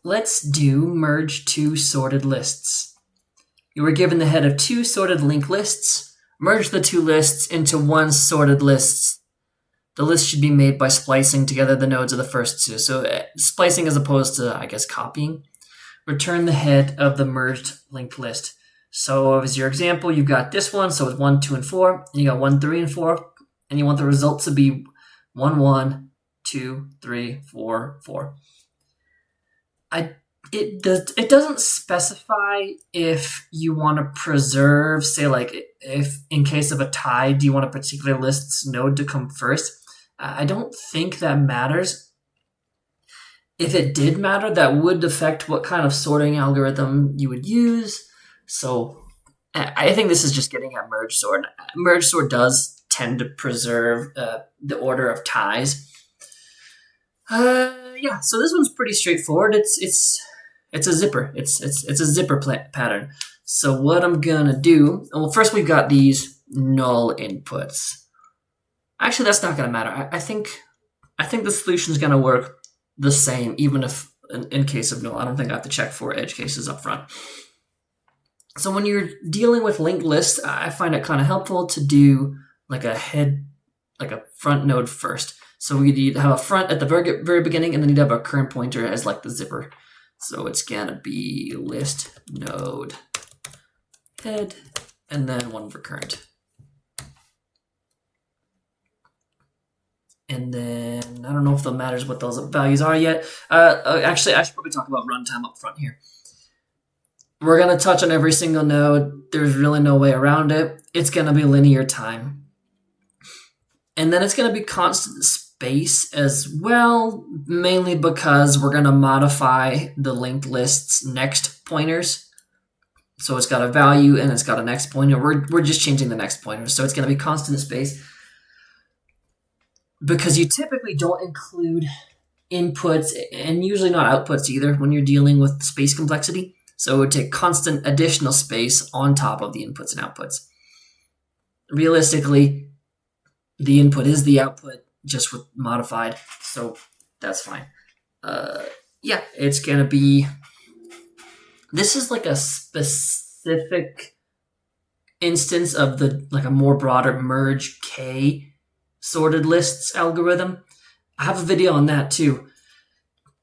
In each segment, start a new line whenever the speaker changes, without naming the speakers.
let's do merge two sorted lists. You were given the head of two sorted linked lists. Merge the two lists into one sorted list. The list should be made by splicing together the nodes of the first two. So splicing as opposed to, I guess, copying. Return the head of the merged linked list. So as your example, you've got this one. So it's 1, 2, and 4. And you got 1, 3, and 4. And you want the result to be 1, 1, 2, 3, 4, 4. It doesn't specify if you want to preserve, say, like if in case of a tie, do you want a particular list's node to come first? I don't think that matters. If it did matter, that would affect what kind of sorting algorithm you would use. So I think this is just getting at merge sort. Merge sort does tend to preserve the order of ties. Yeah, so this one's pretty straightforward. It's a zipper. It's a zipper pattern. So what I'm gonna do, well, first we've got these null inputs. Actually, that's not gonna matter. I think the solution is gonna work the same, even if in case of null. I don't think I have to check for edge cases up front. So when you're dealing with linked lists, I find it kind of helpful to do like a front node first. So you'd have a front at the very beginning, and then you'd have a current pointer as like the zipper. So it's gonna be list node head, and then one for current. And then I don't know if it matters what those values are yet. Actually, I should probably talk about runtime up front here. We're gonna touch on every single node. There's really no way around it. It's gonna be linear time. And then it's gonna be constant space as well, mainly because we're gonna modify the linked list's next pointers. So it's got a value and it's got a next pointer. We're just changing the next pointer. So it's gonna be constant space. Because you typically don't include inputs and usually not outputs either when you're dealing with space complexity. So it would take constant additional space on top of the inputs and outputs. Realistically, the input is the output, just with modified, so that's fine. Yeah, it's gonna be. This is like a specific instance of the a more broader merge K sorted lists algorithm. I have a video on that too.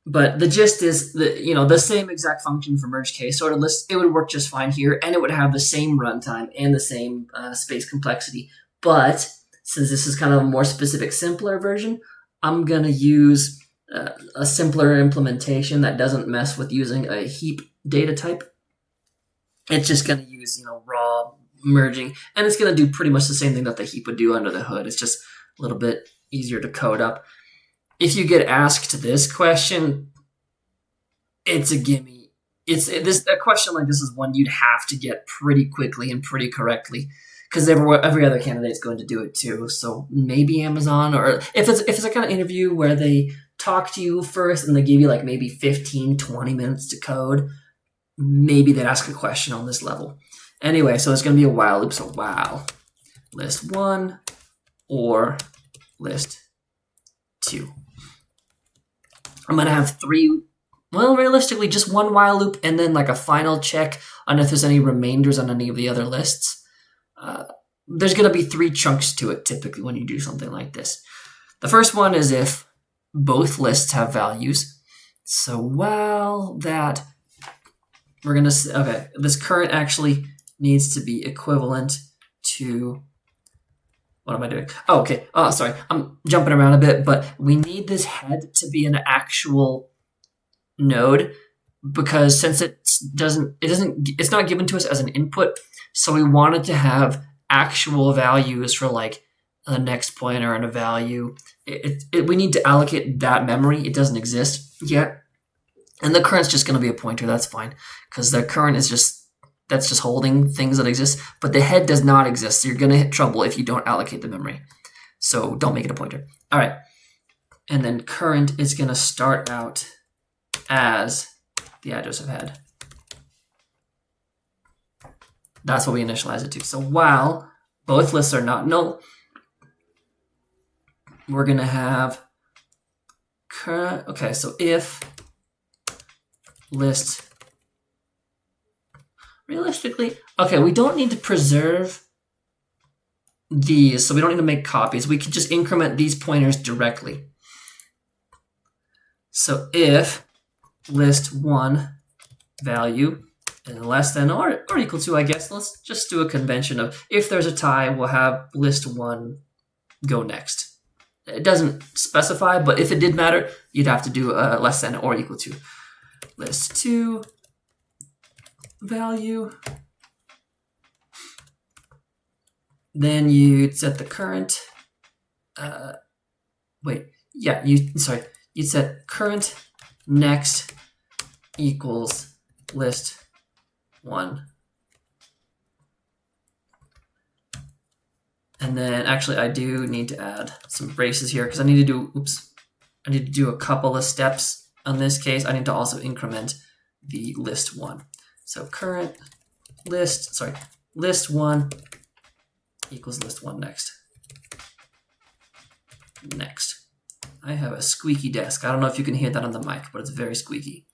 But the gist is that, the same exact function for merge K sorted lists, it would work just fine here, and it would have the same runtime and the same space complexity. But since this is kind of a more specific, simpler version, I'm going to use a simpler implementation that doesn't mess with using a heap data type. It's just going to use, raw merging, and it's going to do pretty much the same thing that the heap would do under the hood. It's just a little bit easier to code up. If you get asked this question, it's a gimme. A question like this is one you'd have to get pretty quickly and pretty correctly, because every other candidate is going to do it too. So maybe Amazon, or if it's a kind of interview where they talk to you first and they give you maybe 15, 20 minutes to code, maybe they'd ask a question on this level. Anyway, so it's going to be a while loop. So while list 1 or list 2. I'm going to have 3, realistically, just one while loop, and then a final check on if there's any remainders on any of the other lists. There's going to be 3 chunks to it, typically, when you do something like this. The first one is if both lists have values. So while that, we're going to, okay, this current actually needs to be equivalent to, what am I doing? Oh, okay. Oh, sorry. I'm jumping around a bit, but we need this head to be an actual node, because since it's not given to us as an input, so we wanted to have actual values for a next pointer and a value. We need to allocate that memory. It doesn't exist yet, and the current's just going to be a pointer. That's fine, because the current is just holding things that exist, but the head does not exist. So you're going to hit trouble if you don't allocate the memory. So don't make it a pointer. All right. And then current is going to start out as the address of head. That's what we initialize it to. So while both lists are not null, we're going to have current. Okay, so if list. Realistically, okay, we don't need to preserve these, so we don't need to make copies. We can just increment these pointers directly. So if list1 value is less than or equal to, I guess, let's just do a convention of if there's a tie, we'll have list1 go next. It doesn't specify, but if it did matter, you'd have to do less than or equal to. List2 value. Then you'd set the current. You'd set current next equals list1. And then actually I do need to add some braces here because I need to do a couple of steps. In this case, I need to also increment the list1. So current list1 equals list1 next. Next. I have a squeaky desk. I don't know if you can hear that on the mic, but it's very squeaky.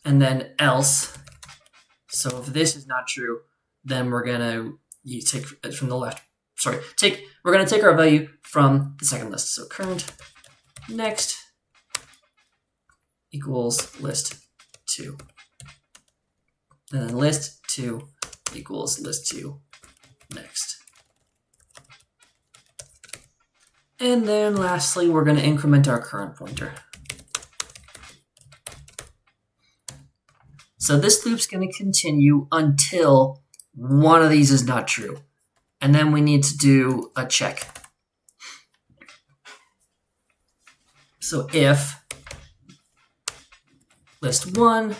And then else. So if this is not true, then we're gonna take it from the left. We're gonna take our value from the second list. So current next equals list2. And then list2 equals list2 next. And then lastly, we're going to increment our current pointer. So this loop's going to continue until one of these is not true. And then we need to do a check. So if list1,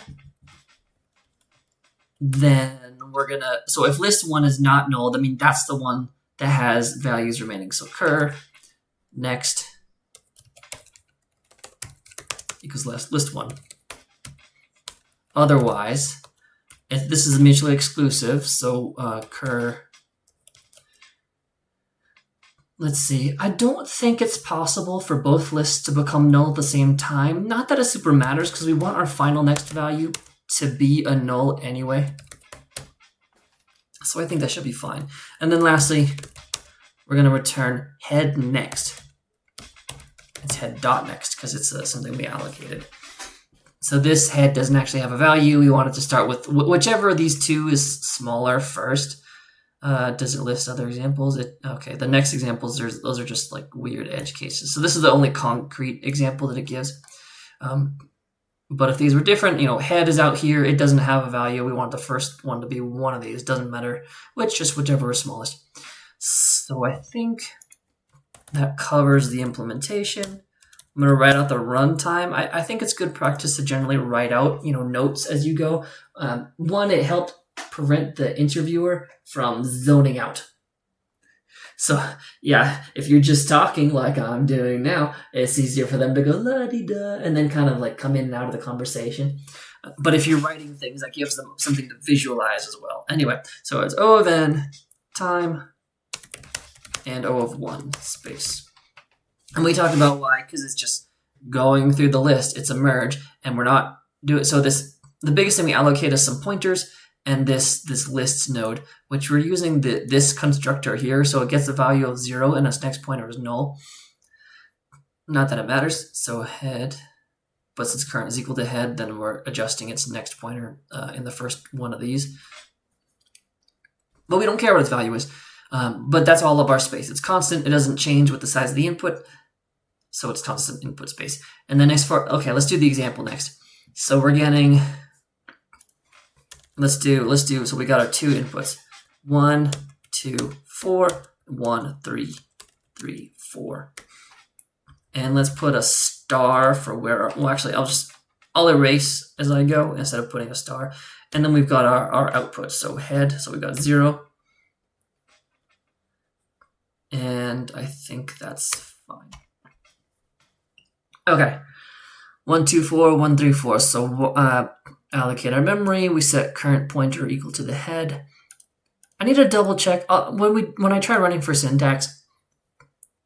then so if list1 is not null, I mean, that's the one that has values remaining. So cur next equals list1. Otherwise, if this is mutually exclusive, so cur, let's see, I don't think it's possible for both lists to become null at the same time. Not that it super matters because we want our final next value to be a null anyway. So I think that should be fine. And then lastly, we're going to return head next. It's head dot next because it's something we allocated. So this head doesn't actually have a value. We want it to start with whichever of these two is smaller first. Does it list other examples? Okay, the next examples, those are just like weird edge cases. So this is the only concrete example that it gives. But if these were different, head is out here. It doesn't have a value. We want the first one to be one of these. Doesn't matter which, just whichever is smallest. So I think that covers the implementation. I'm going to write out the runtime. I think it's good practice to generally write out, notes as you go. One, it helped prevent the interviewer from zoning out. So yeah, if you're just talking like I'm doing now, it's easier for them to go la-di-da and then kind of like come in and out of the conversation. But if you're writing things, that gives them something to visualize as well. Anyway, so it's O of n time and O of 1 space. And we talked about why, because it's just going through the list. It's a merge, and we're not doing so. The biggest thing we allocate is some pointers and this lists node, which we're using this constructor here, so it gets a value of 0 and its next pointer is null. Not that it matters. So head, but since current is equal to head, then we're adjusting its next pointer in the first one of these. But we don't care what its value is. But that's all of our space. It's constant. It doesn't change with the size of the input. So it's constant input space. And then let's do the example next. So we're getting, so we got our two inputs. 1, 2, 4, 1, 3, 3, 4. And let's put a star for where, well, actually, I'll erase as I go instead of putting a star. And then we've got our output. So head, so we've got 0. And I think that's fine. Okay. 1, 2, 4, 1, 3, 4. So allocate our memory. We set current pointer equal to the head. I need to double check when I try running for syntax.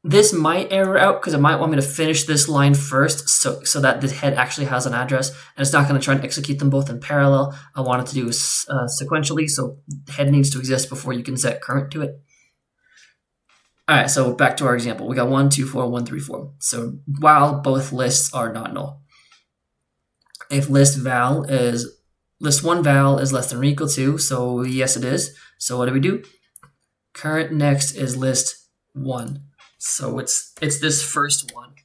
This might error out because it might want me to finish this line first so that the head actually has an address, and it's not going to try and execute them both in parallel. I want it to do sequentially, so head needs to exist before you can set current to it. All right, so back to our example. We got 1, 2, 4, 1, 3, 4. So while both lists are not null. If list 1 val is less than or equal to, so yes it is. So what do? Current next is list 1. So it's this first one.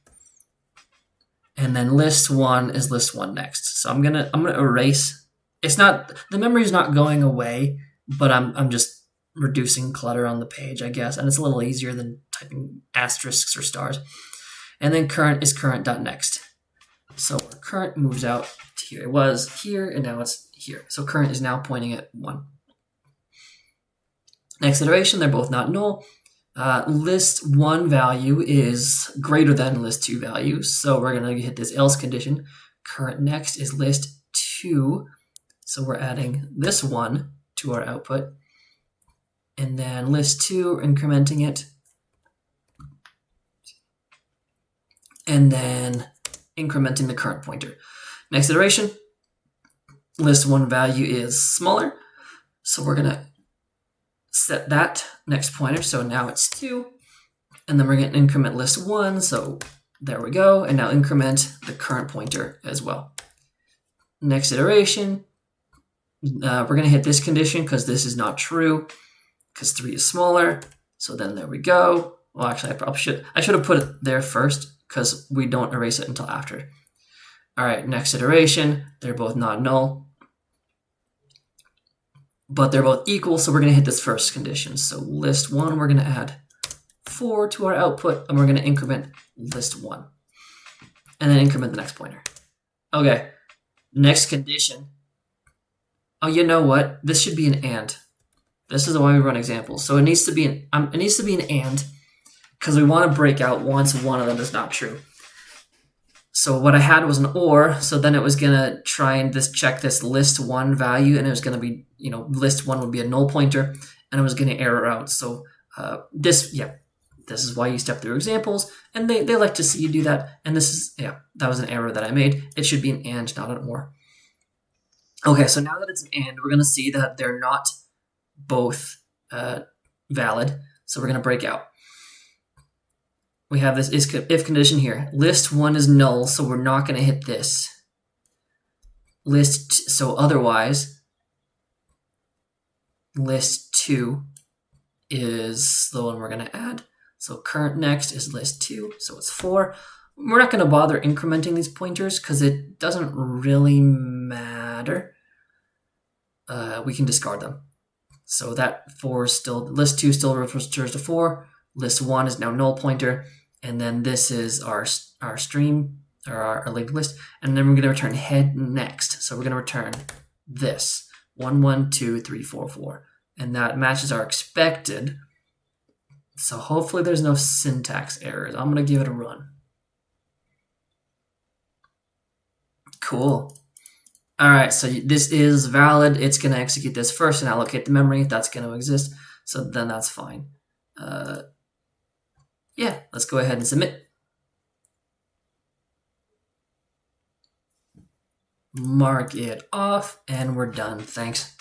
And then list 1 is list 1 next. So I'm gonna erase. It's not, the memory is not going away, but I'm just reducing clutter on the page, I guess. And it's a little easier than typing asterisks or stars. And then current is current.next. So our current moves out to here. It was here and now it's here. So current is now pointing at 1. Next iteration, they're both not null. List 1 value is greater than list 2 value. So we're going to hit this else condition. Current next is list 2. So we're adding this 1 to our output. And then list 2, incrementing it. And then incrementing the current pointer. Next iteration, list 1 value is smaller. So we're going to set that next pointer. So now it's 2. And then we're going to increment list 1. So there we go. And now increment the current pointer as well. Next iteration, we're going to hit this condition because this is not true, because 3 is smaller. So then there we go. Well, actually, I should have put it there first because we don't erase it until after. All right, next iteration, they're both not null, but they're both equal, so we're going to hit this first condition. So list 1, we're going to add 4 to our output, and we're going to increment list 1, and then increment the next pointer. Okay, next condition. Oh, you know what? This should be an AND. This is why we run examples. So it needs to be an AND because we want to break out once one of them is not true. So what I had was an OR, so then it was going to try and check this list 1 value, and it was going to be, list 1 would be a null pointer, and it was going to error out. So this is why you step through examples, and they like to see you do that. And that was an error that I made. It should be an AND, not an OR. Okay, so now that it's an AND, we're going to see that they're not both valid, so we're going to break out. We have this if condition here. List 1 is null, so we're not going to hit this. So otherwise, list 2 is the one we're going to add. So current next is list 2, so it's 4. We're not going to bother incrementing these pointers because it doesn't really matter. We can discard them. So that 4 is still, list 2 still refers to 4. List 1 is now null pointer. And then this is our stream, or our linked list. And then we're going to return head next. So we're going to return this 1, 1, 2, 3, 4, 4. And that matches our expected. So hopefully there's no syntax errors. I'm going to give it a run. Cool. All right, so this is valid. It's going to execute this first and allocate the memory. That's going to exist. So then that's fine. Yeah, let's go ahead and submit. Mark it off, and we're done. Thanks.